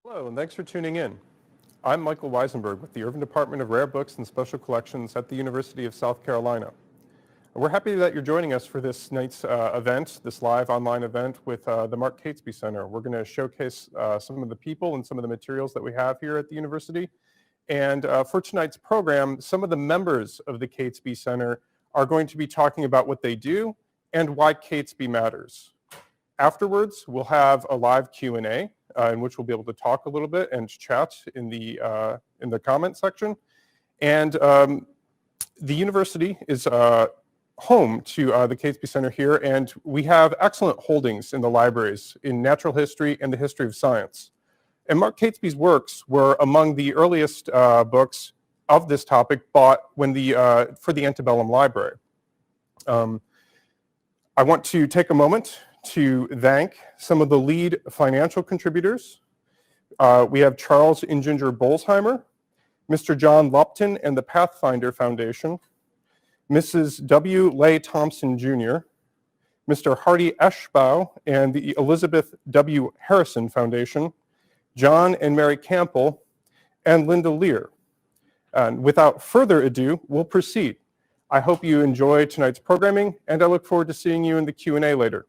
Hello, and thanks for tuning in. I'm Michael Weisenberg with the Irvin Department of Rare Books and Special Collections at the University of South Carolina. We're happy that you're joining us for this night's event, this live online event with the Mark Catesby Center. We're going to showcase some of the people and some of the materials that we have here at the university. And for tonight's program, some of the members of the Catesby Center are going to be talking about what they do and why Catesby matters. Afterwards, we'll have a live Q&A in which we'll be able to talk a little bit and chat in the comment section. And the university is home to the Catesby Center here, and we have excellent holdings in the libraries in natural history and the history of science. And Mark Catesby's works were among the earliest books of this topic bought when for the antebellum library. I want to take a moment to thank some of the lead financial contributors. We have Charles Inginger Bolsheimer, Mr. John Lupton and the Pathfinder Foundation, Mrs. W. Leigh Thompson Jr., Mr. Hardy Eschbau and the Elizabeth W. Harrison Foundation, John and Mary Campbell, and Linda Lear. And without further ado, we'll proceed. I hope you enjoy tonight's programming, and I look forward to seeing you in the Q&A later.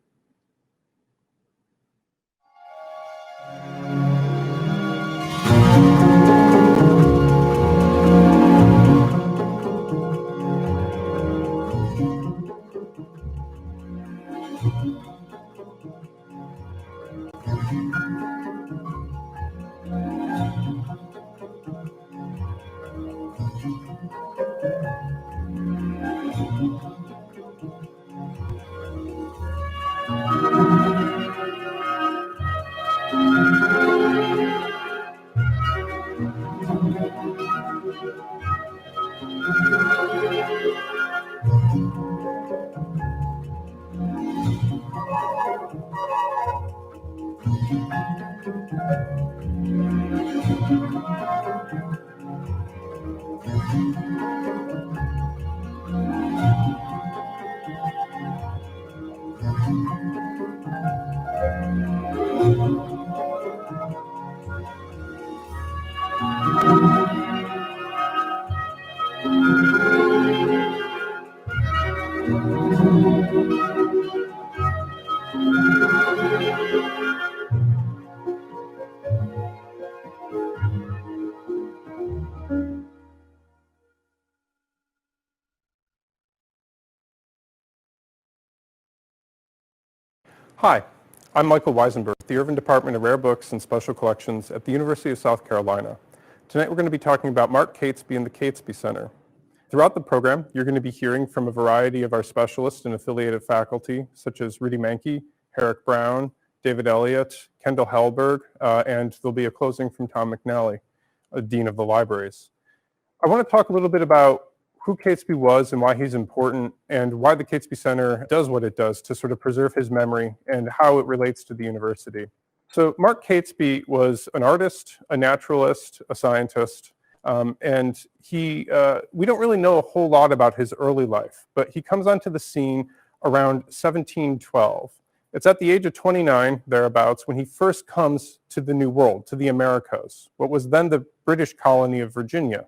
Hi, I'm Michael Weisenberg, the Irvin Department of Rare Books and Special Collections at the University of South Carolina. Tonight we're going to be talking about Mark Catesby and the Catesby Center. Throughout the program, you're going to be hearing from a variety of our specialists and affiliated faculty, such as Rudy Manke, Herrick Brown, David Elliott, Kendall Hallberg, and there'll be a closing from Tom McNally, Dean of the Libraries. I want to talk a little bit about who Catesby was and why he's important, and why the Catesby Center does what it does to sort of preserve his memory and how it relates to the university. So Mark Catesby was an artist, a naturalist, a scientist, and we don't really know a whole lot about his early life, but he comes onto the scene around 1712. It's at the age of 29, thereabouts, when he first comes to the New World, to the Americas, what was then the British colony of Virginia.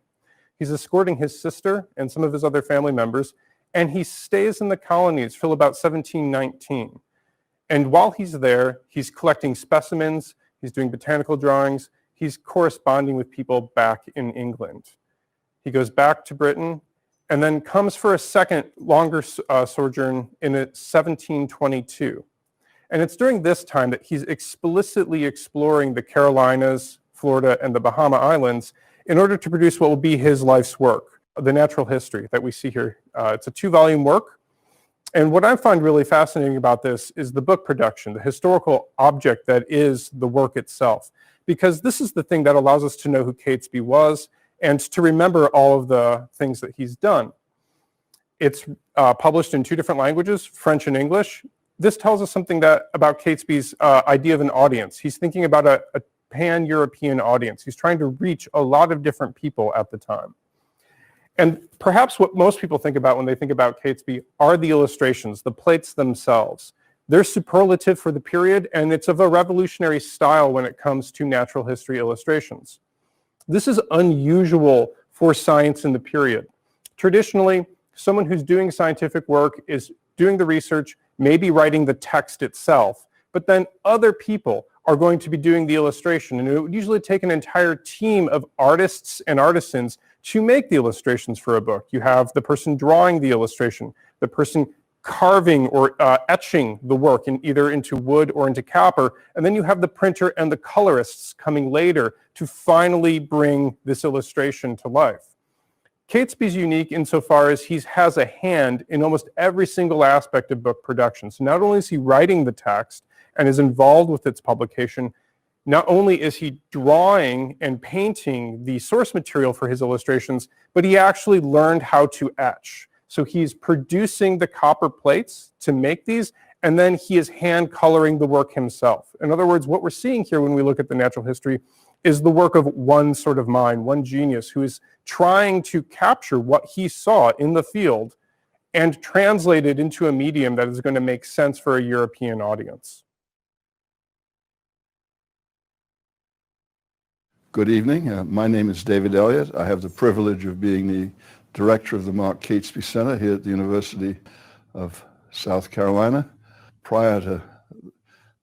He's escorting his sister and some of his other family members, and he stays in the colonies till about 1719. And while he's there, he's collecting specimens, he's doing botanical drawings, he's corresponding with people back in England. He goes back to Britain, and then comes for a second, longer sojourn in 1722. And it's during this time that he's explicitly exploring the Carolinas, Florida, and the Bahama Islands in order to produce what will be his life's work, the natural history that we see here. It's a 2-volume work. And what I find really fascinating about this is the book production, the historical object that is the work itself, because this is the thing that allows us to know who Catesby was and to remember all of the things that he's done. It's published in 2 different languages, French and English. This tells us something about Catesby's idea of an audience. He's thinking about a pan-European audience. He's trying to reach a lot of different people at the time. And perhaps what most people think about when they think about Catesby are the illustrations, the plates themselves. They're superlative for the period, and it's of a revolutionary style when it comes to natural history illustrations. This is unusual for science in the period. Traditionally, someone who's doing scientific work is doing the research, maybe writing the text itself, but then other people are going to be doing the illustration. And it would usually take an entire team of artists and artisans to make the illustrations for a book. You have the person drawing the illustration, the person carving or etching the work either into wood or into copper, and then you have the printer and the colorists coming later to finally bring this illustration to life. Catesby's unique insofar as he has a hand in almost every single aspect of book production. So not only is he writing the text and is involved with its publication, not only is he drawing and painting the source material for his illustrations, but he actually learned how to etch. So he's producing the copper plates to make these, and then he is hand coloring the work himself. In other words, what we're seeing here when we look at the natural history is the work of one sort of mind, one genius who is trying to capture what he saw in the field and translate it into a medium that is going to make sense for a European audience. Good evening. My name is David Elliott. I have the privilege of being the director of the Mark Catesby Center here at the University of South Carolina. Prior to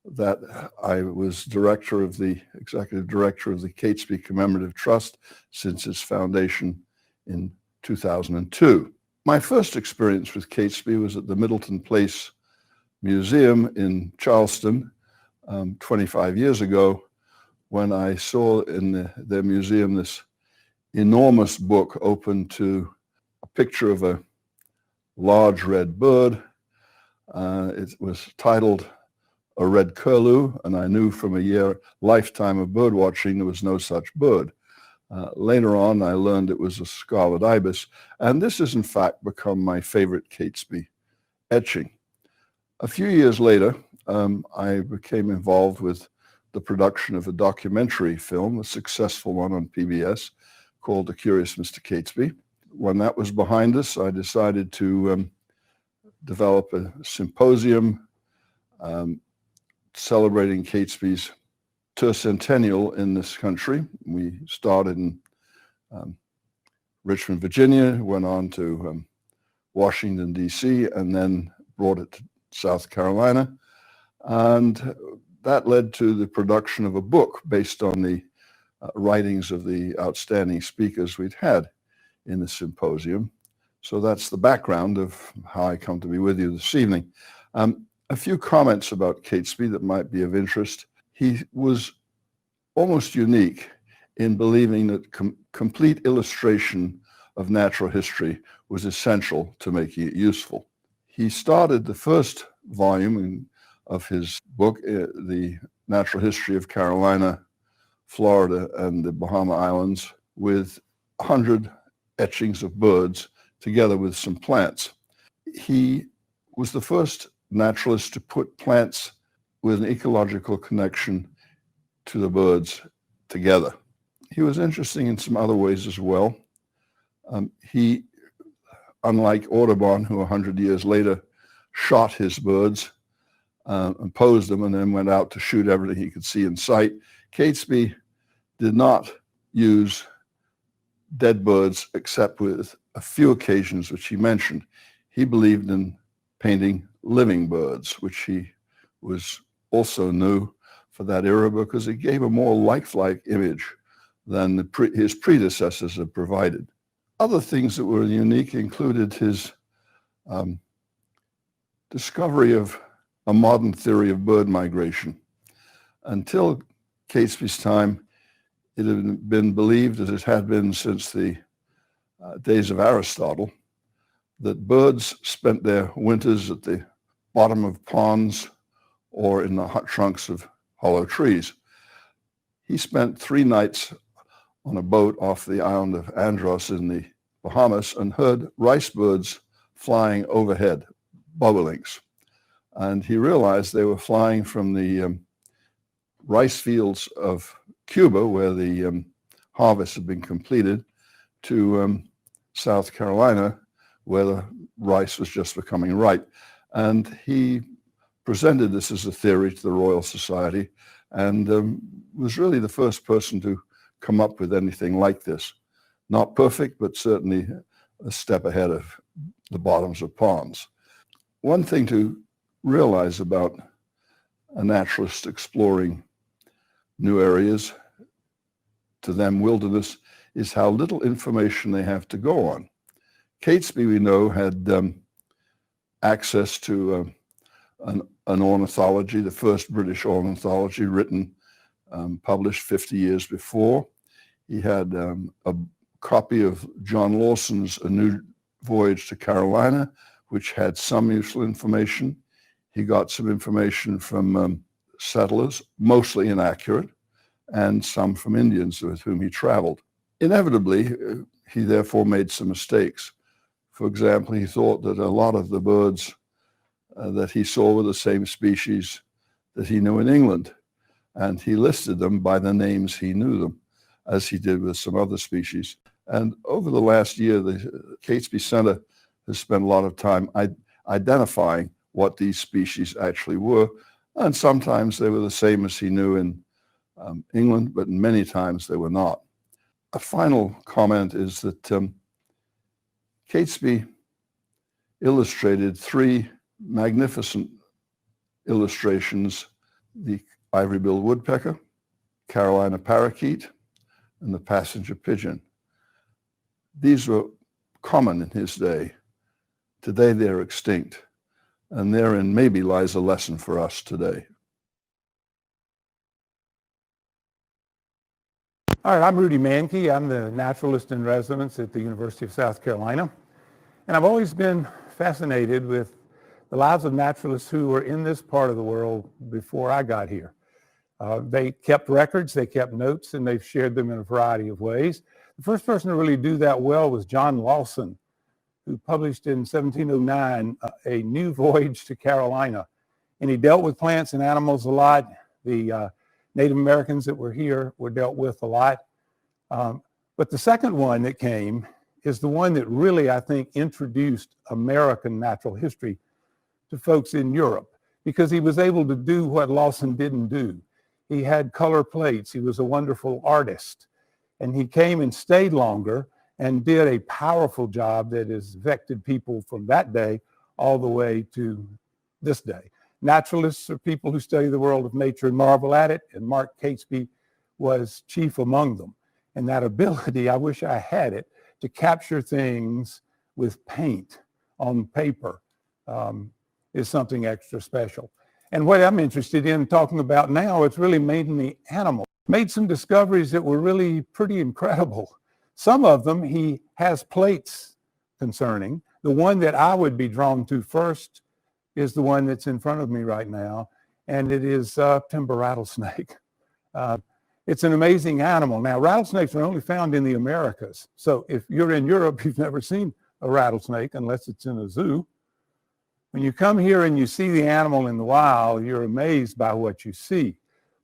that, I was executive director of the Catesby Commemorative Trust since its foundation in 2002. My first experience with Catesby was at the Middleton Place Museum in Charleston 25 years ago, when I saw in their museum this enormous book open to a picture of a large red bird. It was titled A Red Curlew, and I knew from a lifetime of bird watching there was no such bird. Later on, I learned it was a scarlet ibis, and this has in fact become my favorite Catesby etching. A few years later, I became involved with the production of a documentary film, a successful one on PBS, called The Curious Mr. Catesby. When that was behind us, I decided to develop a symposium celebrating Catesby's tercentennial in this country. We started in Richmond, Virginia, went on to Washington, D.C., and then brought it to South Carolina. And that led to the production of a book based on the writings of the outstanding speakers we'd had in the symposium. So that's the background of how I come to be with you this evening. A few comments about Catesby that might be of interest. He was almost unique in believing that complete illustration of natural history was essential to making it useful. He started the first volume of his book, The Natural History of Carolina, Florida, and the Bahama Islands, with 100 etchings of birds together with some plants. He was the first naturalist to put plants with an ecological connection to the birds together. He was interesting in some other ways as well. He, unlike Audubon, who 100 years later shot his birds and posed them and then went out to shoot everything he could see in sight, Catesby did not use dead birds except with a few occasions which he mentioned. He believed in painting living birds, which he was also new for that era because it gave a more lifelike image than his predecessors had provided. Other things that were unique included his discovery of a modern theory of bird migration. Until Catesby's time, it had been believed, as it had been since the days of Aristotle, that birds spent their winters at the bottom of ponds or in the trunks of hollow trees. He spent 3 nights on a boat off the island of Andros in the Bahamas and heard rice birds flying overhead, bobolinks. And he realized they were flying from the rice fields of Cuba, where the harvest had been completed, to South Carolina, where the rice was just becoming ripe. And he presented this as a theory to the Royal Society and was really the first person to come up with anything like this. Not perfect, but certainly a step ahead of the bottoms of ponds. One thing to realize about a naturalist exploring new areas, to them wilderness, is how little information they have to go on. Catesby, we know, had access to an ornithology, the first British ornithology written, published 50 years before. He had a copy of John Lawson's A New Voyage to Carolina, which had some useful information. He got some information from settlers, mostly inaccurate, and some from Indians with whom he traveled. Inevitably, he therefore made some mistakes. For example, he thought that a lot of the birds that he saw were the same species that he knew in England, and he listed them by the names he knew them, as he did with some other species. And over the last year, the Catesby Center has spent a lot of time identifying what these species actually were, and sometimes they were the same as he knew in England, but many times they were not. A final comment is that Catesby illustrated three magnificent illustrations: the ivory-billed woodpecker, Carolina parakeet, and the passenger pigeon. These were common in his day. Today they're extinct, and therein maybe lies a lesson for us today. All right, I'm Rudy Manke. I'm the naturalist in residence at the University of South Carolina. And I've always been fascinated with the lives of naturalists who were in this part of the world before I got here. They kept records, they kept notes, and they've shared them in a variety of ways. The first person to really do that well was John Lawson, who published in 1709 A New Voyage to Carolina. And he dealt with plants and animals a lot. The Native Americans that were here were dealt with a lot. But the second one that came is the one that really, I think, introduced American natural history to folks in Europe, because he was able to do what Lawson didn't do. He had color plates. He was a wonderful artist. And he came and stayed longer and did a powerful job that has affected people from that day all the way to this day. Naturalists are people who study the world of nature and marvel at it, and Mark Catesby was chief among them. And that ability, I wish I had it, to capture things with paint on paper is something extra special. And what I'm interested in talking about now, it's really mainly animals. Made some discoveries that were really pretty incredible. Some of them he has plates concerning. The one that I would be drawn to first is the one that's in front of me right now, and it is timber rattlesnake. It's an amazing animal. Now, rattlesnakes are only found in the Americas. So if you're in Europe, you've never seen a rattlesnake unless it's in a zoo. When you come here and you see the animal in the wild, you're amazed by what you see.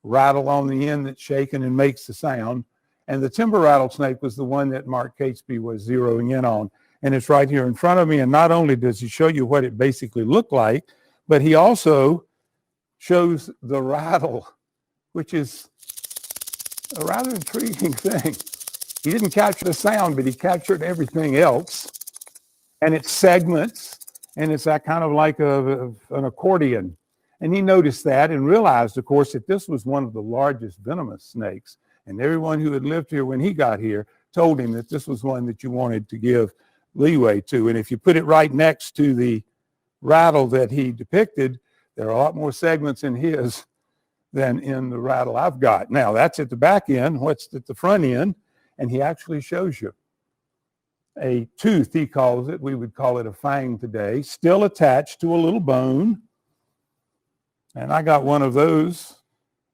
Rattle on the end that's shaken and makes the sound. And the timber rattlesnake was the one that Mark Catesby was zeroing in on. And it's right here in front of me. And not only does he show you what it basically looked like, but he also shows the rattle, which is a rather intriguing thing. He didn't capture the sound, but he captured everything else. And it's segments, and it's that kind of like an accordion. And he noticed that and realized, of course, that this was one of the largest venomous snakes. And everyone who had lived here when he got here told him that this was one that you wanted to give leeway to. And if you put it right next to the rattle that he depicted, there are a lot more segments in his than in the rattle I've got. Now, that's at the back end. What's at the front end? And he actually shows you a tooth, he calls it. We would call it a fang today, still attached to a little bone. And I got one of those,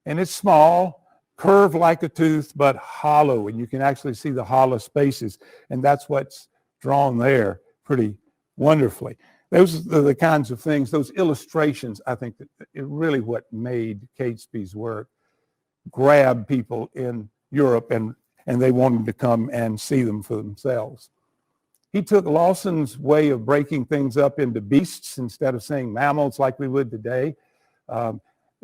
and it's small, curved like a tooth, but hollow. And you can actually see the hollow spaces. And that's what's drawn there pretty wonderfully. Those are the kinds of things, those illustrations, I think that it really what made Catesby's work grab people in Europe, and they wanted to come and see them for themselves. He took Lawson's way of breaking things up into beasts instead of saying mammals like we would today.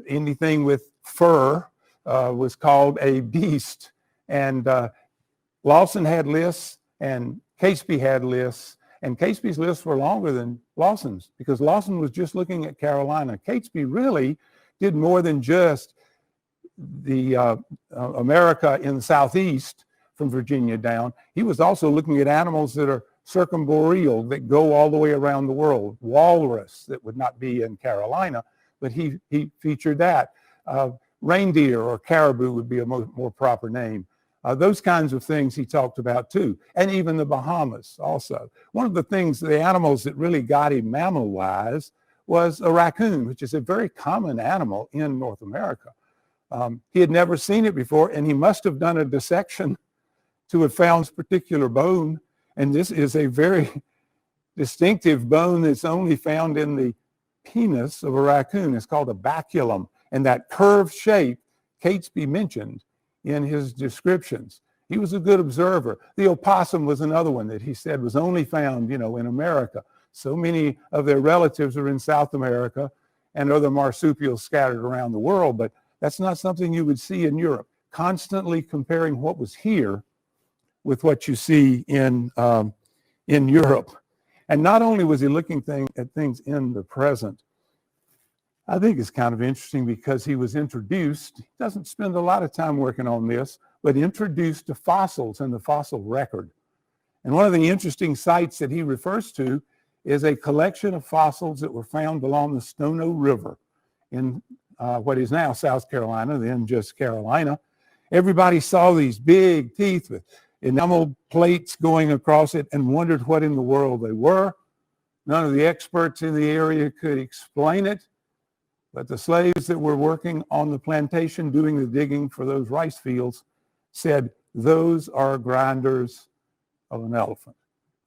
Anything with fur was called a beast. And Lawson had lists and Catesby had lists, and Catesby's lists were longer than Lawson's because Lawson was just looking at Carolina. Catesby really did more than just the America in the southeast from Virginia down. He was also looking at animals that are circumboreal, that go all the way around the world. Walrus, that would not be in Carolina, but he featured that. Reindeer or caribou would be a more proper name. Those kinds of things he talked about too, and even the Bahamas also. One of the things, the animals that really got him mammal-wise was a raccoon, which is a very common animal in North America. He had never seen it before, and he must have done a dissection to have found this particular bone. And this is a very distinctive bone that's only found in the penis of a raccoon. It's called a baculum. And that curved shape, Catesby mentioned in his descriptions. He was a good observer. The opossum was another one that he said was only found, in America. So many of their relatives are in South America and other marsupials scattered around the world, but that's not something you would see in Europe. Constantly comparing what was here with what you see in Europe. And not only was he looking at things in the present, I think it's kind of interesting because he was introduced, he doesn't spend a lot of time working on this, but introduced to fossils in the fossil record. And one of the interesting sites that he refers to is a collection of fossils that were found along the Stono River in what is now South Carolina, then just Carolina. Everybody saw these big teeth with enamel plates going across it and wondered what in the world they were. None of the experts in the area could explain it, but the slaves that were working on the plantation doing the digging for those rice fields said, those are grinders of an elephant.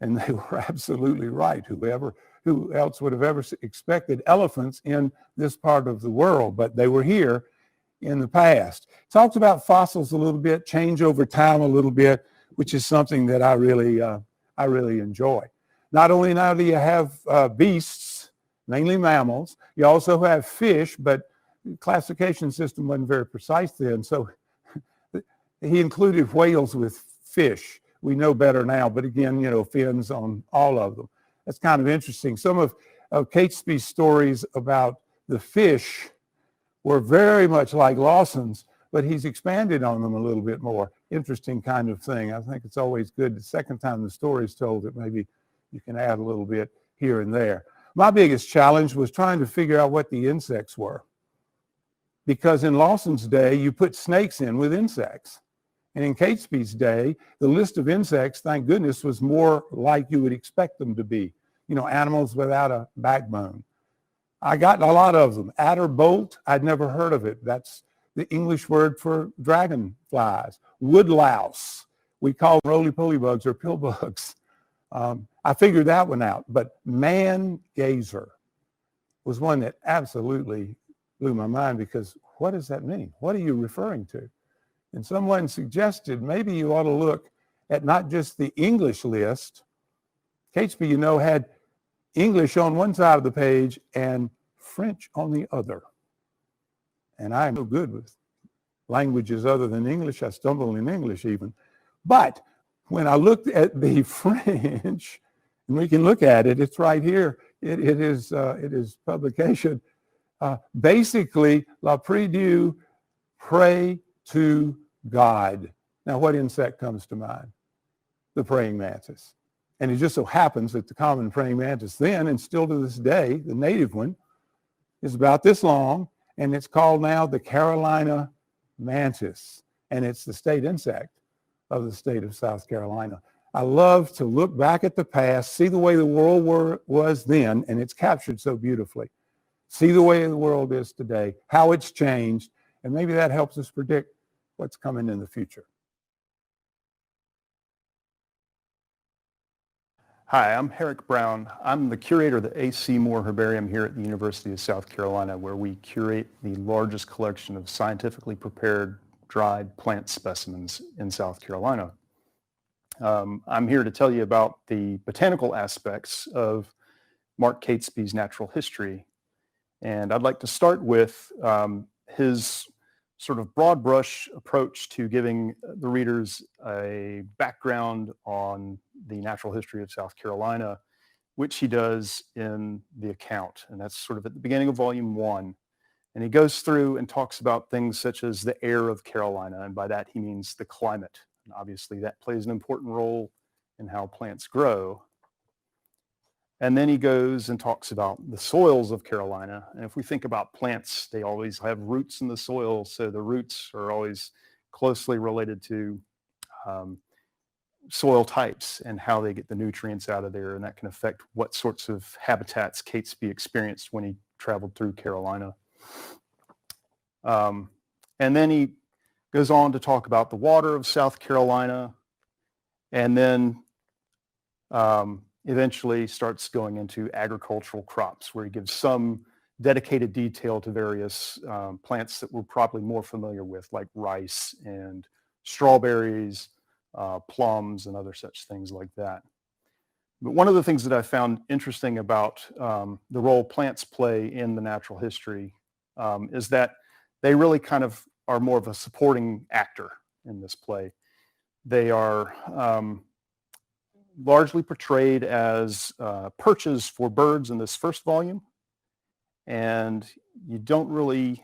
And they were absolutely right. Who else would have ever expected elephants in this part of the world? But they were here in the past. Talked about fossils a little bit, change over time a little bit, which is something that I really enjoy. Not only now do you have beasts, mainly mammals, you also have fish, but the classification system wasn't very precise then. So he included whales with fish. We know better now, but again, fins on all of them. That's kind of interesting. Some of Catesby's stories about the fish were very much like Lawson's, but he's expanded on them a little bit more. Interesting kind of thing. I think it's always good the second time the story is told that maybe you can add a little bit here and there. My biggest challenge was trying to figure out what the insects were. Because in Lawson's day, you put snakes in with insects. And in Catesby's day, the list of insects, thank goodness, was more like you would expect them to be. Animals without a backbone. I got a lot of them. Adderbolt, I'd never heard of it. That's the English word for dragonflies. Woodlouse, we call them roly-poly bugs or pill bugs. I figured that one out. But man-gazer was one that absolutely blew my mind because what does that mean? What are you referring to? And someone suggested maybe you ought to look at not just the English list. Catesby, had English on one side of the page and French on the other. And I'm no good with languages other than English. I stumble in English even. But when I looked at the French, and we can look at it, it's right here. It is publication. Basically, la prie Dieu, pray to God. Now, what insect comes to mind? The praying mantis. And it just so happens that the common praying mantis then, and still to this day, the native one, is about this long, and it's called now the Carolina mantis. And it's the state insect of the state of South Carolina. I love to look back at the past, see the way the world was then, and it's captured so beautifully. See the way the world is today, how it's changed, and maybe that helps us predict what's coming in the future. Hi, I'm Herrick Brown. I'm the curator of the A.C. Moore Herbarium here at the University of South Carolina, where we curate the largest collection of scientifically prepared dried plant specimens in South Carolina. I'm here to tell you about the botanical aspects of Mark Catesby's natural history. And I'd like to start with his sort of broad brush approach to giving the readers a background on the natural history of South Carolina, which he does in the account. And that's sort of at the beginning of volume 1. And he goes through and talks about things such as the air of Carolina. And by that, he means the climate. And obviously, that plays an important role in how plants grow. And then he goes and talks about the soils of Carolina. And if we think about plants, they always have roots in the soil. So the roots are always closely related to soil types and how they get the nutrients out of there. And that can affect what sorts of habitats Catesby experienced when he traveled through Carolina. And then he goes on to talk about the water of South Carolina, and then eventually starts going into agricultural crops, where he gives some dedicated detail to various plants that we're probably more familiar with, like rice and strawberries, plums, and other such things like that. But one of the things that I found interesting about the role plants play in the natural history is that they really kind of are more of a supporting actor in this play. They are largely portrayed as perches for birds in this first volume, and you don't really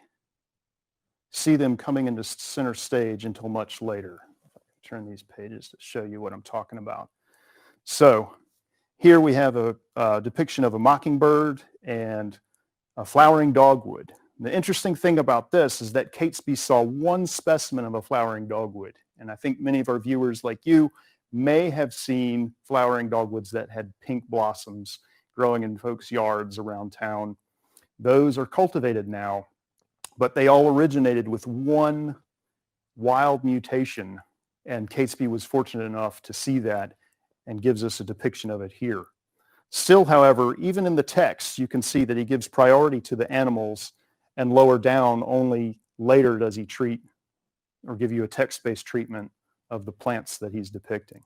see them coming into center stage until much later. Turn these pages to show you what I'm talking about. So here we have a depiction of a mockingbird and a flowering dogwood. The interesting thing about this is that Catesby saw one specimen of a flowering dogwood, and I think many of our viewers, like you, may have seen flowering dogwoods that had pink blossoms growing in folks' yards around town. Those are cultivated now, but they all originated with one wild mutation, and Catesby was fortunate enough to see that and gives us a depiction of it here. Still, however, even in the text, you can see that he gives priority to the animals, and lower down, only later does he treat or give you a text-based treatment of the plants that he's depicting.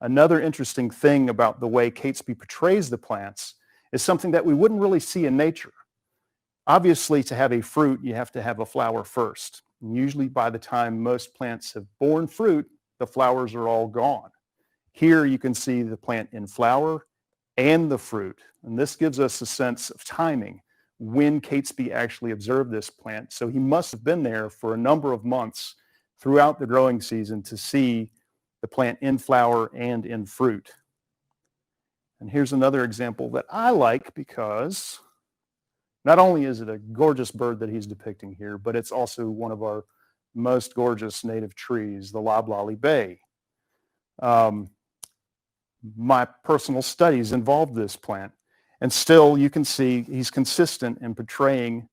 Another interesting thing about the way Catesby portrays the plants is something that we wouldn't really see in nature. Obviously, to have a fruit, you have to have a flower first. And usually by the time most plants have borne fruit, the flowers are all gone. Here you can see the plant in flower and the fruit. And this gives us a sense of timing when Catesby actually observed this plant. So he must have been there for a number of months throughout the growing season to see the plant in flower and in fruit. And here's another example that I like, because not only is it a gorgeous bird that he's depicting here, but it's also one of our most gorgeous native trees, the loblolly bay. My personal studies involved this plant. And still, you can see he's consistent in portraying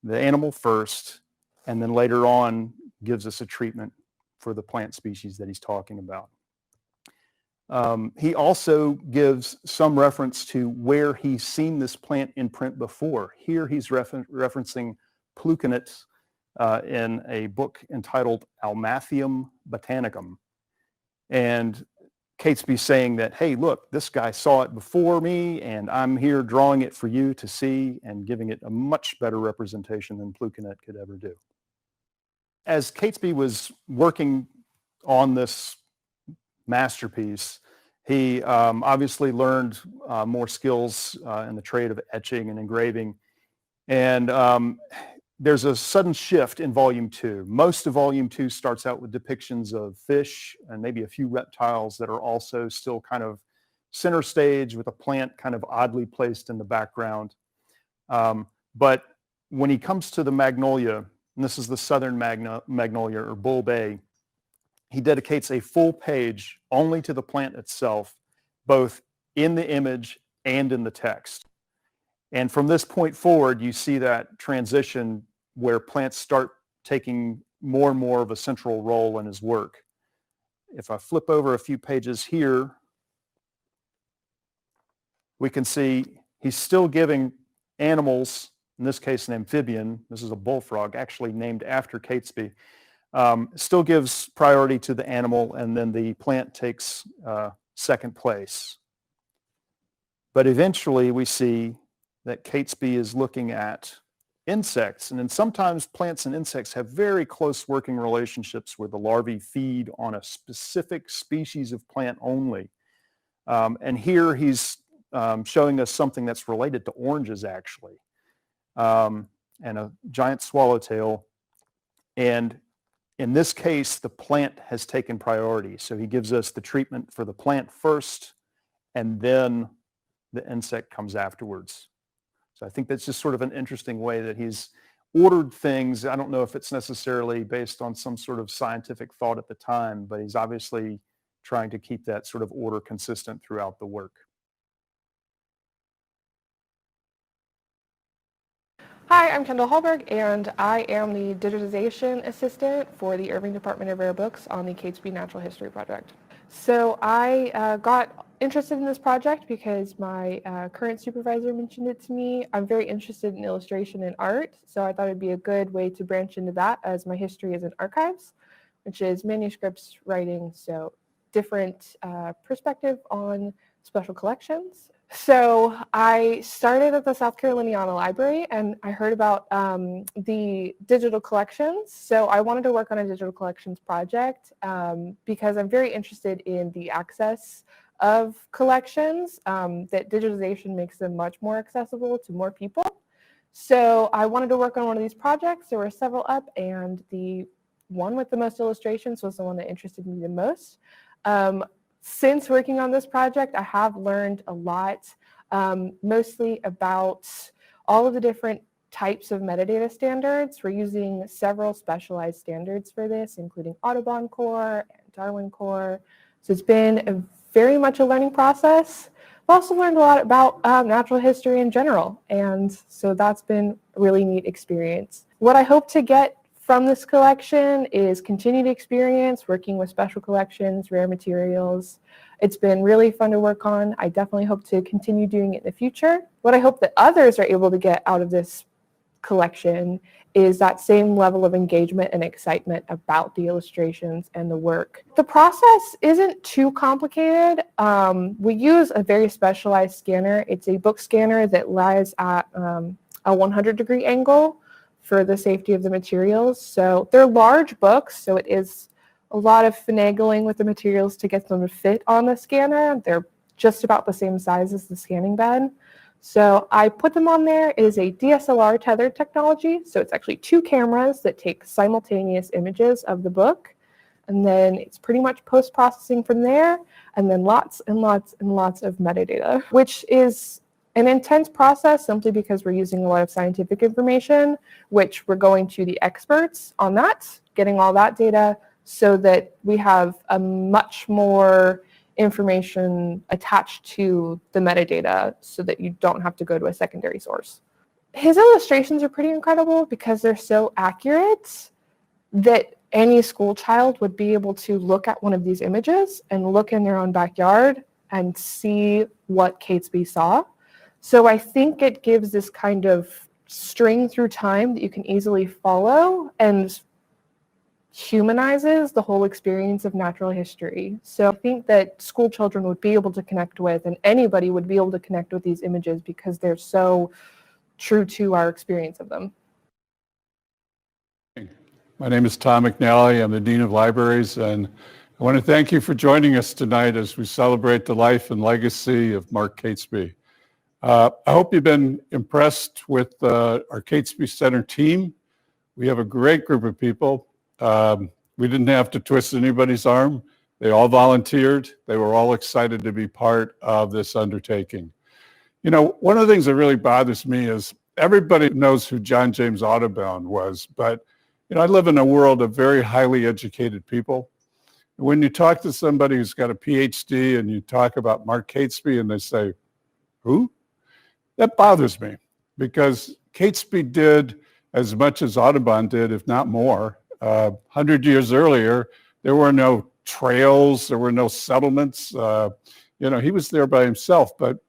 the animal first, and then later on gives us a treatment for the plant species that he's talking about. He also gives some reference to where he's seen this plant in print before. Here he's referencing Plukenet in a book entitled Almathium Botanicum. And Catesby saying that, hey, look, this guy saw it before me, and I'm here drawing it for you to see and giving it a much better representation than Plukenet could ever do. As Catesby was working on this masterpiece, he obviously learned more skills in the trade of etching and engraving. And there's a sudden shift in Volume 2. Most of Volume 2 starts out with depictions of fish and maybe a few reptiles that are also still kind of center stage, with a plant kind of oddly placed in the background. But when he comes to the magnolia, and this is the southern magnolia, or bull bay, he dedicates a full page only to the plant itself, both in the image and in the text. And from this point forward, you see that transition where plants start taking more and more of a central role in his work. If I flip over a few pages here, we can see he's still giving animals, in this case an amphibian, this is a bullfrog, actually named after Catesby, still gives priority to the animal, and then the plant takes second place. But eventually we see that Catesby is looking at insects. And then sometimes plants and insects have very close working relationships where the larvae feed on a specific species of plant only. And here he's showing us something that's related to oranges, actually, and a giant swallowtail. And in this case, the plant has taken priority. So he gives us the treatment for the plant first, and then the insect comes afterwards. So I think that's just sort of an interesting way that he's ordered things. I don't know if it's necessarily based on some sort of scientific thought at the time, but he's obviously trying to keep that sort of order consistent throughout the work. Hi, I'm Kendall Hallberg, and I am the digitization assistant for the Irving Department of Rare Books on the Catesby Natural History Project. So I got interested in this project because my current supervisor mentioned it to me. I'm very interested in illustration and art, so I thought it'd be a good way to branch into that, as my history is in archives, which is manuscripts, writing, so different perspective on special collections. So I started at the South Caroliniana Library, and I heard about the digital collections. So I wanted to work on a digital collections project because I'm very interested in the access of collections, that digitization makes them much more accessible to more people. So I wanted to work on one of these projects. There were several up, and the one with the most illustrations was the one that interested me the most. Since working on this project, I have learned a lot, mostly about all of the different types of metadata standards. We're using several specialized standards for this, including Audubon Core and Darwin Core. So it's been very much a learning process. I've also learned a lot about natural history in general, and so that's been a really neat experience. What I hope to get from this collection is continued experience working with special collections, rare materials. It's been really fun to work on. I definitely hope to continue doing it in the future. What I hope that others are able to get out of this collection is that same level of engagement and excitement about the illustrations and the work. The process isn't too complicated. We use a very specialized scanner. It's a book scanner that lies at a 100-degree angle for the safety of the materials. So they're large books, so it is a lot of finagling with the materials to get them to fit on the scanner. They're just about the same size as the scanning bed. So I put them on there. It is a DSLR tethered technology, so it's actually 2 cameras that take simultaneous images of the book, and then it's pretty much post-processing from there, and then lots and lots and lots of metadata, which is an intense process simply because we're using a lot of scientific information, which we're going to the experts on that, getting all that data so that we have a much more information attached to the metadata so that you don't have to go to a secondary source. His illustrations are pretty incredible because they're so accurate that any school child would be able to look at one of these images and look in their own backyard and see what Catesby saw. So I think it gives this kind of string through time that you can easily follow and humanizes the whole experience of natural history. So I think that school children would be able to connect with, and anybody would be able to connect with these images because they're so true to our experience of them. My name is Tom McNally. I'm the Dean of Libraries, and I want to thank you for joining us tonight as we celebrate the life and legacy of Mark Catesby. I hope you've been impressed with our Catesby Center team. We have a great group of people. We didn't have to twist anybody's arm. They all volunteered. They were all excited to be part of this undertaking. You know, one of the things that really bothers me is everybody knows who John James Audubon was, but you know, I live in a world of very highly educated people. When you talk to somebody who's got a PhD and you talk about Mark Catesby and they say, who? That bothers me because Catesby did as much as Audubon did, if not more. 100 years earlier, there were no trails, there were no settlements. You know, he was there by himself, but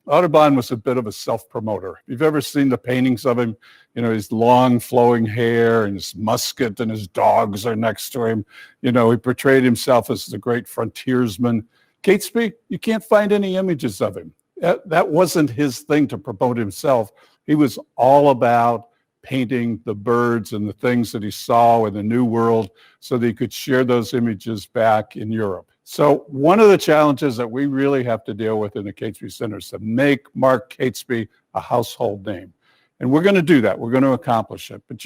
Audubon was a bit of a self-promoter. If you've ever seen the paintings of him, you know, his long flowing hair and his musket and his dogs are next to him. You know, he portrayed himself as the great frontiersman. Catesby, you can't find any images of him. That wasn't his thing to promote himself. He was all about painting the birds and the things that he saw in the New World so that he could share those images back in Europe. So one of the challenges that we really have to deal with in the Catesby Center is to make Mark Catesby a household name. And we're going to do that. We're going to accomplish it. But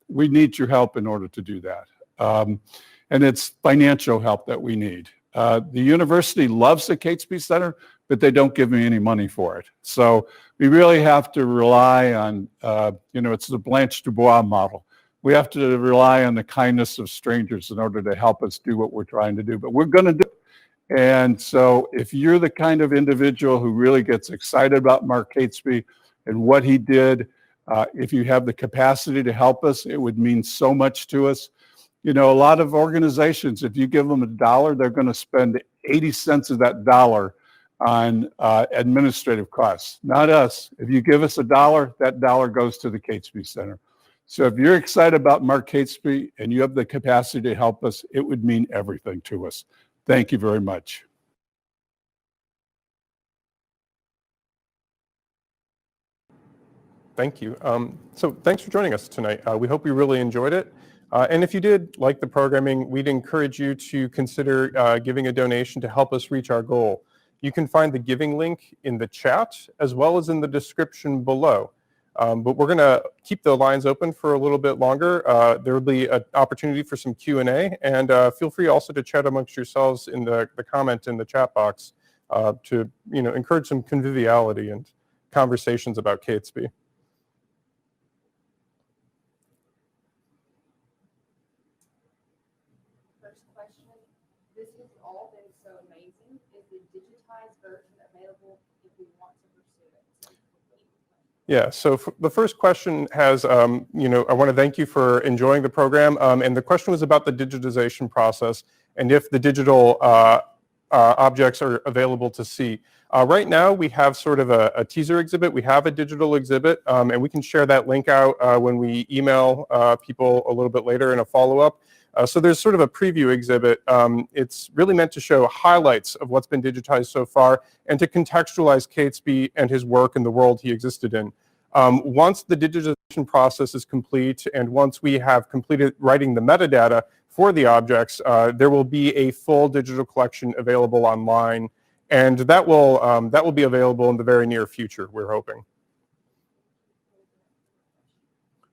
we need your help in order to do that. And it's financial help that we need. The university loves the Catesby Center, but they don't give me any money for it. So we really have to rely on, it's the Blanche Dubois model. We have to rely on the kindness of strangers in order to help us do what we're trying to do. But we're going to do it. And so if you're the kind of individual who really gets excited about Mark Catesby and what he did, if you have the capacity to help us, it would mean so much to us. A lot of organizations, if you give them $1, they're going to spend 80 cents of that dollar on administrative costs. Not us. If you give us $1, that dollar goes to the Catesby Center. So if you're excited about Mark Catesby and you have the capacity to help us, it would mean everything to us. Thank you very much. Thank you. So thanks for joining us tonight. We hope you really enjoyed it. And if you did like the programming, we'd encourage you to consider giving a donation to help us reach our goal. You can find the giving link in the chat as well as in the description below. But we're going to keep the lines open for a little bit longer. There will be an opportunity for some Q&A, and feel free also to chat amongst yourselves in the comment in the chat box to encourage some conviviality and conversations about Catesby. First question, this has all been so amazing. Is the digitized version available if we want to pursue it? Yeah, so the first question has, I want to thank you for enjoying the program. And the question was about the digitization process and if the digital objects are available to see. Right now, we have sort of a teaser exhibit. We have a digital exhibit, and we can share that link out when we email people a little bit later in a follow-up. So there's sort of a preview exhibit. It's really meant to show highlights of what's been digitized so far and to contextualize Catesby and his work and the world he existed in. Once the digitization process is complete and once we have completed writing the metadata for the objects, there will be a full digital collection available online, and that will be available in the very near future, we're hoping.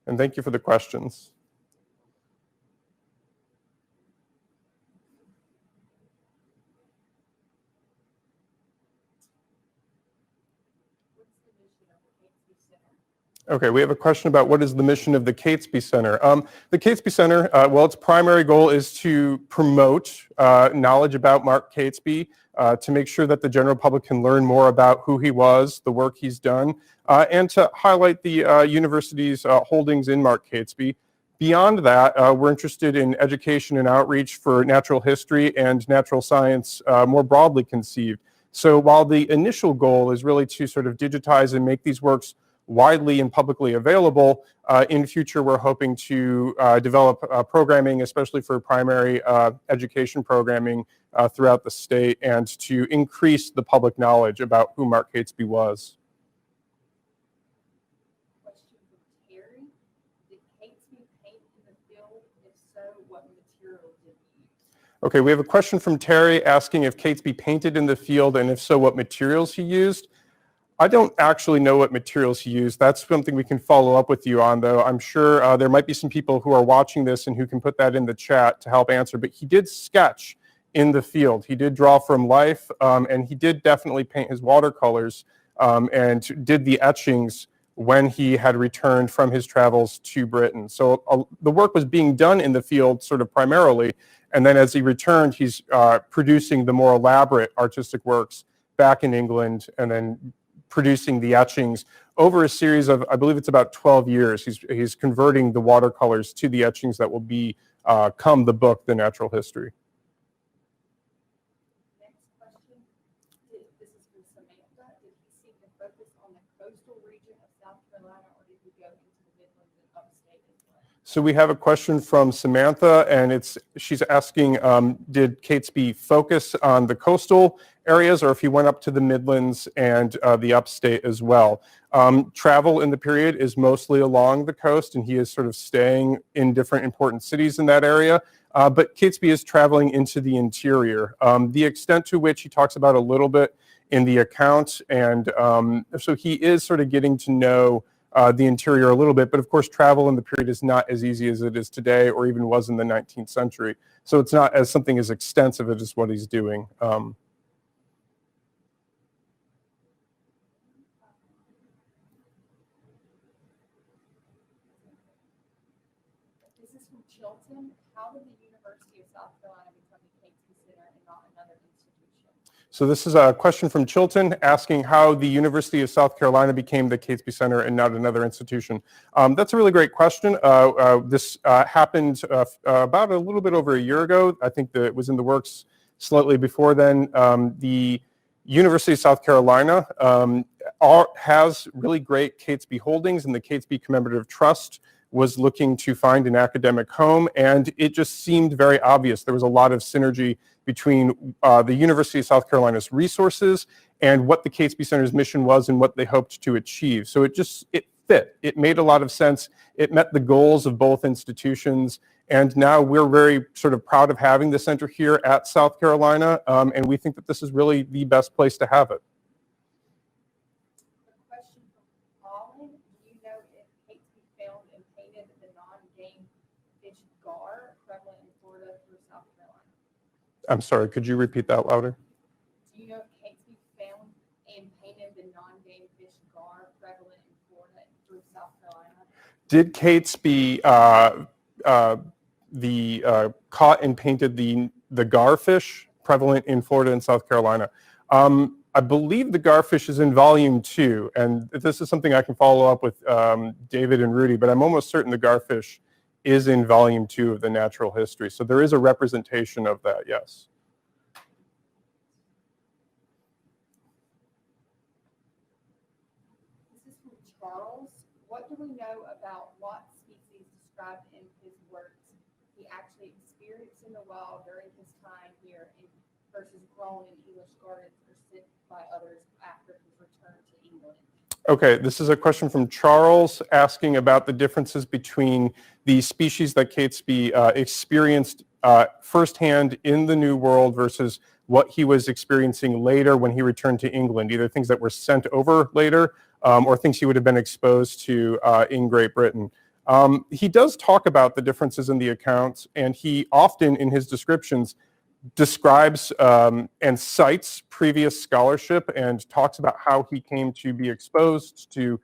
And thank you for the questions. Okay, we have a question about what is the mission of the Catesby Center. The Catesby Center, well, its primary goal is to promote knowledge about Mark Catesby, to make sure that the general public can learn more about who he was, the work he's done, and to highlight the university's holdings in Mark Catesby. Beyond that, we're interested in education and outreach for natural history and natural science more broadly conceived. So while the initial goal is really to sort of digitize and make these works widely and publicly available, in future we're hoping to develop programming, especially for primary education programming throughout the state, and to increase the public knowledge about who Mark Catesby was. Question from Terry. Did Catesby paint in the field? If so, what material did he use? Okay, we have a question from Terry asking if Catesby painted in the field, and if so, what materials he used. I don't actually know what materials he used. That's something we can follow up with you on, though. I'm sure there might be some people who are watching this and who can put that in the chat to help answer. But he did sketch in the field. He did draw from life, and he did definitely paint his watercolors and did the etchings when he had returned from his travels to Britain. So the work was being done in the field sort of primarily, and then as he returned, he's producing the more elaborate artistic works back in England, and then producing the etchings over a series of, I believe it's about 12 years. He's converting the watercolors to the etchings that will become the book, The Natural History. Next question. This is from Samantha. Did he seek to focus on the coastal region of South Carolina, or did he go into the Midlands and upstate as well? So we have a question from Samantha, and she's asking, did Catesby focus on the coastal areas, or if he went up to the Midlands and the upstate as well. Travel in the period is mostly along the coast, and he is sort of staying in different important cities in that area. But Catesby is traveling into the interior. The extent to which he talks about a little bit in the account, and so he is sort of getting to know the interior a little bit, but of course travel in the period is not as easy as it is today or even was in the 19th century. So it's not as something as extensive as what he's doing. This is from Chilton. How did the University of South Carolina become the Catesby Center and not another institution? So this is a question from Chilton asking how the University of South Carolina became the Catesby Center and not another institution. That's a really great question. This happened about a little bit over a year ago. I think that it was in the works slightly before then. The University of South Carolina has really great Catesby holdings, and the Catesby Commemorative Trust was looking to find an academic home, and it just seemed very obvious. There was a lot of synergy between the University of South Carolina's resources and what the Catesby Center's mission was and what they hoped to achieve. So it fit. It made a lot of sense. It met the goals of both institutions, and now we're very sort of proud of having the center here at South Carolina, and we think that this is really the best place to have it. A question from Colin. Do you know if Catesby filmed and painted the non-game fish gar prevalent in Florida through South Carolina? I'm sorry, could you repeat that louder? Do you know if Catesby filmed and painted the non-game fish gar prevalent in Florida through South Carolina? Did Catesby caught and painted the garfish prevalent in Florida and South Carolina? I believe the garfish is in volume 2, and this is something I can follow up with David and Rudy, but I'm almost certain the garfish is in volume 2 of the natural history. So there is a representation of that, yes. This is from Charles. What do we know about what species described in his works he actually experienced in the wild during his time here versus grown in English gardens or sent by others after his return to England? Okay, this is a question from Charles asking about the differences between the species that Catesby experienced firsthand in the New World versus what he was experiencing later when he returned to England, either things that were sent over later or things he would have been exposed to in Great Britain. He does talk about the differences in the accounts, and he often in his descriptions describes and cites previous scholarship and talks about how he came to be exposed to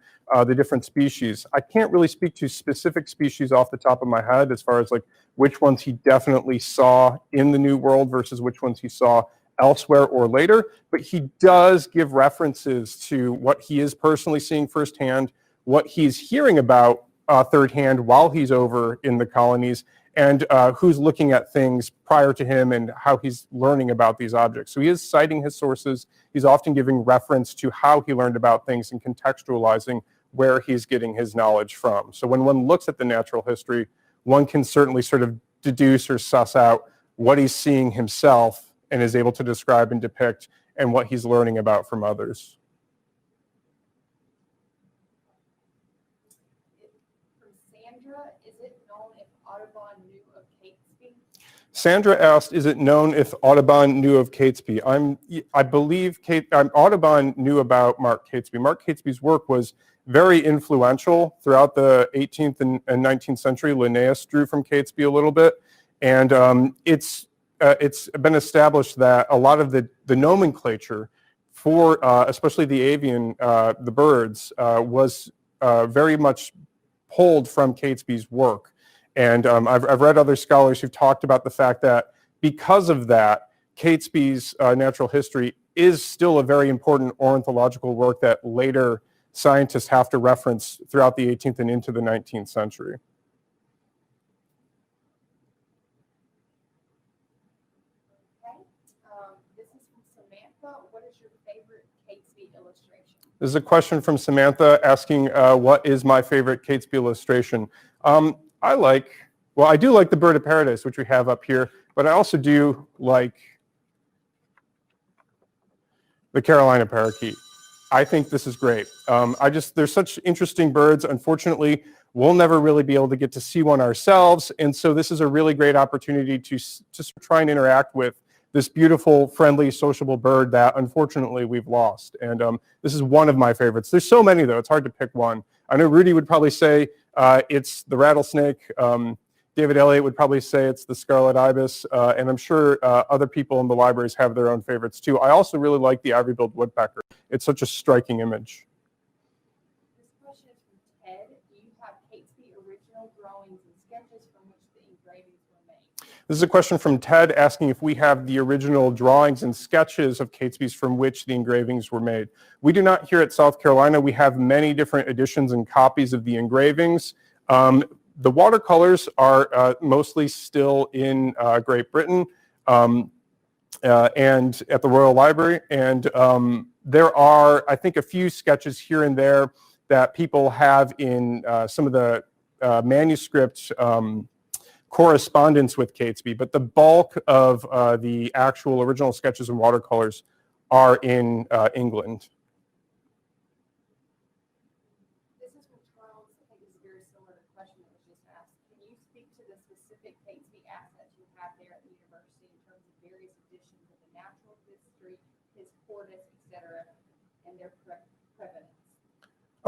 the different species. I can't really speak to specific species off the top of my head as far as like which ones he definitely saw in the New World versus which ones he saw elsewhere or later, but he does give references to what he is personally seeing firsthand, what he's hearing about third hand while he's over in the colonies, and who's looking at things prior to him and how he's learning about these objects. So he is citing his sources. He's often giving reference to how he learned about things and contextualizing where he's getting his knowledge from. So when one looks at the natural history, one can certainly sort of deduce or suss out what he's seeing himself and is able to describe and depict, and what he's learning about from others. From Sandra, is it known if Audubon knew of Catesby? Sandra asked, is it known if Audubon knew of Catesby? I believe Audubon knew about Mark Catesby. Mark Catesby's work was very influential throughout the 18th and 19th century. Linnaeus drew from Catesby a little bit, and it's been established that a lot of the nomenclature for especially the avian, the birds, was very much pulled from Catesby's work. And I've read other scholars who've talked about the fact that because of that, Catesby's natural history is still a very important ornithological work that later scientists have to reference throughout the 18th and into the 19th century. Okay. This is from Samantha. What is your favorite Catesby illustration? This is a question from Samantha asking, what is my favorite Catesby illustration? I do like the Bird of Paradise, which we have up here, but I also do like the Carolina parakeet. I think this is great. There's such interesting birds. Unfortunately, we'll never really be able to get to see one ourselves. And so this is a really great opportunity to try and interact with this beautiful, friendly, sociable bird that unfortunately we've lost. And this is one of my favorites. There's so many though, it's hard to pick one. I know Rudy would probably say it's the rattlesnake. David Elliott would probably say it's the scarlet ibis. And I'm sure other people in the libraries have their own favorites too. I also really like the ivory-billed woodpecker. It's such a striking image. This question is from Ted. Do you have Catesby original drawings and sketches from which the engravings were made? This is a question from Ted asking if we have the original drawings and sketches of Catesby's from which the engravings were made. We do not here at South Carolina. We have many different editions and copies of the engravings. The watercolors are mostly still in Great Britain and at the Royal Library. And there are, I think, a few sketches here and there that people have in some of the manuscript correspondence with Catesby, but the bulk of the actual original sketches and watercolors are in England. This is from Charles. I think it's very similar to the question that was just asked. Can you speak to the specific Catesby assets you have there at the university in terms of various editions of the natural history, his tortoise, etc., and their prevalence?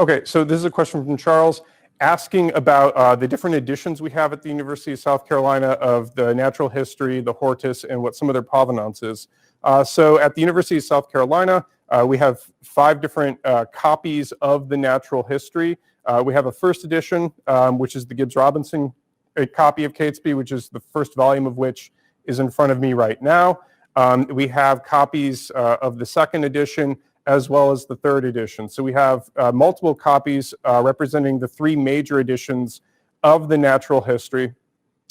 Okay, so this is a question from Charles asking about the different editions we have at the University of South Carolina of the natural history, the hortus, and what some of their provenance is. So at the University of South Carolina, we have 5 different copies of the natural history. We have a first edition, which is the Gibbs-Robinson copy of Catesby, which is the first volume of which is in front of me right now. We have copies of the second edition, as well as the third edition. So we have multiple copies representing the 3 major editions of the natural history.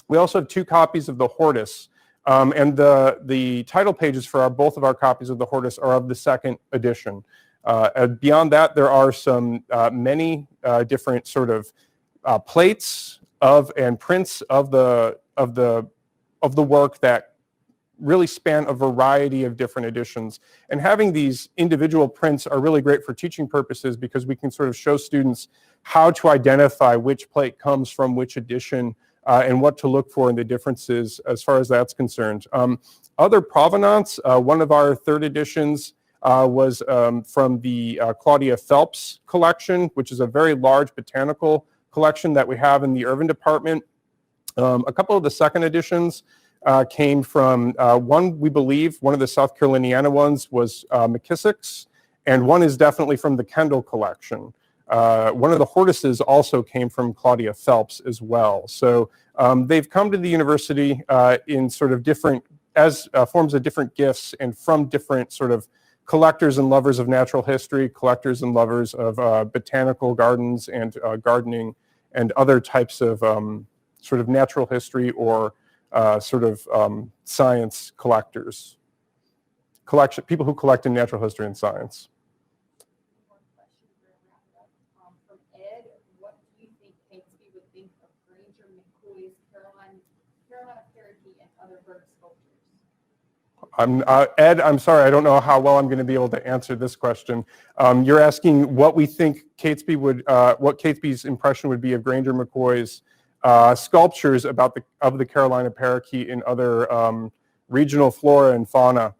We also have 2 copies of the hortus, and the title pages for both of our copies of the hortus are of the second edition. Beyond that, there are some many different sort of plates of and prints of the work that really span a variety of different editions. And having these individual prints are really great for teaching purposes because we can sort of show students how to identify which plate comes from which edition and what to look for in the differences as far as that's concerned. Other provenance, one of our third editions was from the Claudia Phelps collection, which is a very large botanical collection that we have in the Irvin department. A couple of the second editions came from we believe one of the South Caroliniana ones was McKissick's, and one is definitely from the Kendall collection. One of the hortuses also came from Claudia Phelps as well. So they've come to the university in sort of different, as forms of different gifts and from different sort of collectors and lovers of natural history, collectors and lovers of botanical gardens and gardening and other types of sort of natural history or science collectors. People who collect in natural history and science. One more question to wrap it up. From Ed, what do you think Catesby would think of Granger McCoy's Carolina parakeet and other bird sculptures? Ed, I'm sorry, I don't know how well I'm going to be able to answer this question. You're asking what we think Catesby would, what Catesby's impression would be of Granger McCoy's sculptures of the Carolina parakeet and other regional flora and fauna.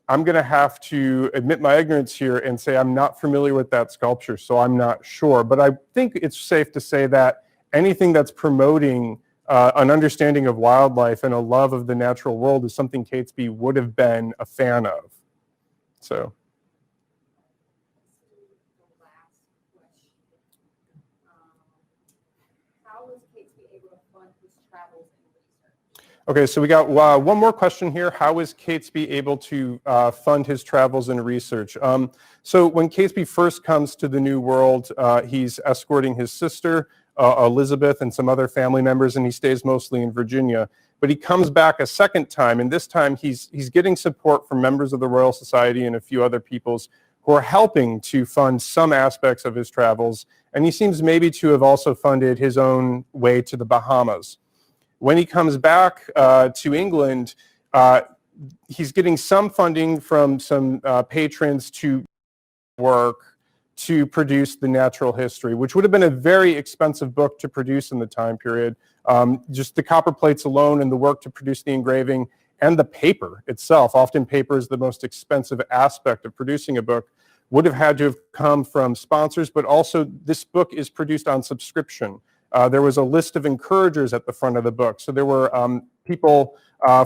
I'm going to have to admit my ignorance here and say I'm not familiar with that sculpture, so I'm not sure. But I think it's safe to say that anything that's promoting an understanding of wildlife and a love of the natural world is something Catesby would have been a fan of. So. Okay, so we got one more question here. How is Catesby able to fund his travels and research? So when Catesby first comes to the New World, he's escorting his sister, Elizabeth, and some other family members, and he stays mostly in Virginia. But he comes back a second time, and this time he's getting support from members of the Royal Society and a few other peoples who are helping to fund some aspects of his travels. And he seems maybe to have also funded his own way to the Bahamas. When he comes back to England, he's getting some funding from some patrons to work to produce the natural history, which would have been a very expensive book to produce in the time period. Just the copper plates alone and the work to produce the engraving and the paper itself, often paper is the most expensive aspect of producing a book, would have had to have come from sponsors, but also this book is produced on subscription. There was a list of encouragers at the front of the book. So there were people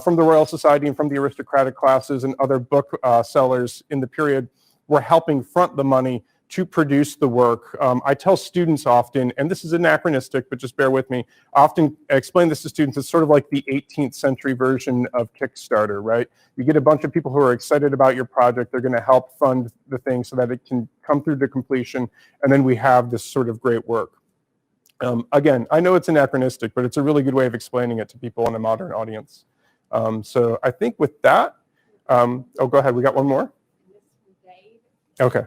from the Royal Society and from the aristocratic classes and other book sellers in the period were helping front the money to produce the work. I tell students often, and this is anachronistic, but just bear with me, often explain this to students, it's sort of like the 18th century version of Kickstarter, right? You get a bunch of people who are excited about your project, they're gonna help fund the thing so that it can come through to completion, and then we have this sort of great work. Again, I know it's anachronistic, but it's a really good way of explaining it to people in a modern audience. So I think with that, oh, go ahead, we got one more? Okay.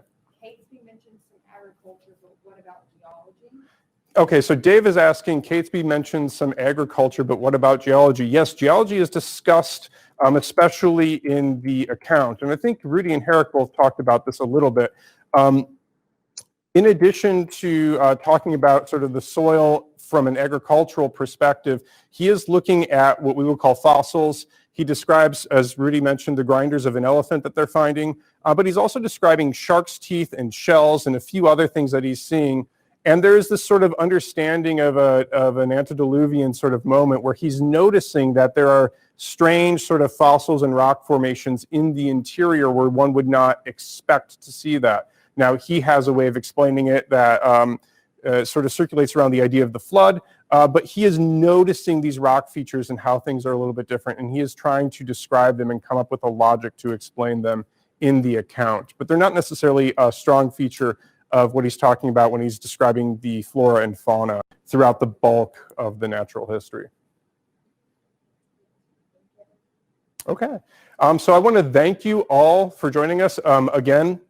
Okay, so Dave is asking, Catesby mentioned some agriculture, but what about geology? Yes, geology is discussed, especially in the account. And I think Rudy and Herrick both talked about this a little bit. In addition to talking about sort of the soil from an agricultural perspective, he is looking at what we would call fossils. He describes, as Rudy mentioned, the grinders of an elephant that they're finding, but he's also describing shark's teeth and shells and a few other things that he's seeing. And there's this sort of understanding of an antediluvian sort of moment where he's noticing that there are strange sort of fossils and rock formations in the interior where one would not expect to see that. Now, he has a way of explaining it that sort of circulates around the idea of the flood, but he is noticing these rock features and how things are a little bit different, and he is trying to describe them and come up with a logic to explain them in the account. But they're not necessarily a strong feature of what he's talking about when he's describing the flora and fauna throughout the bulk of the natural history. Okay, so I want to thank you all for joining us. Again,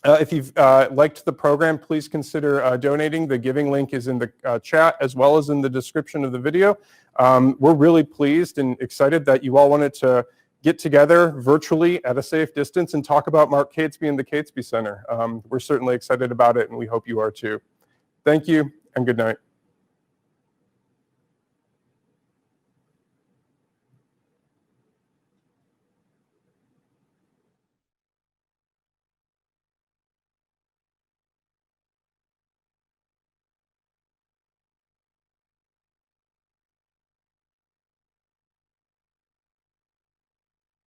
if you've liked the program, please consider donating. The giving link is in the chat as well as in the description of the video. We're really pleased and excited that you all wanted to get together virtually at a safe distance and talk about Mark Catesby and the Catesby Center. We're certainly excited about it, and we hope you are too. Thank you, and good night.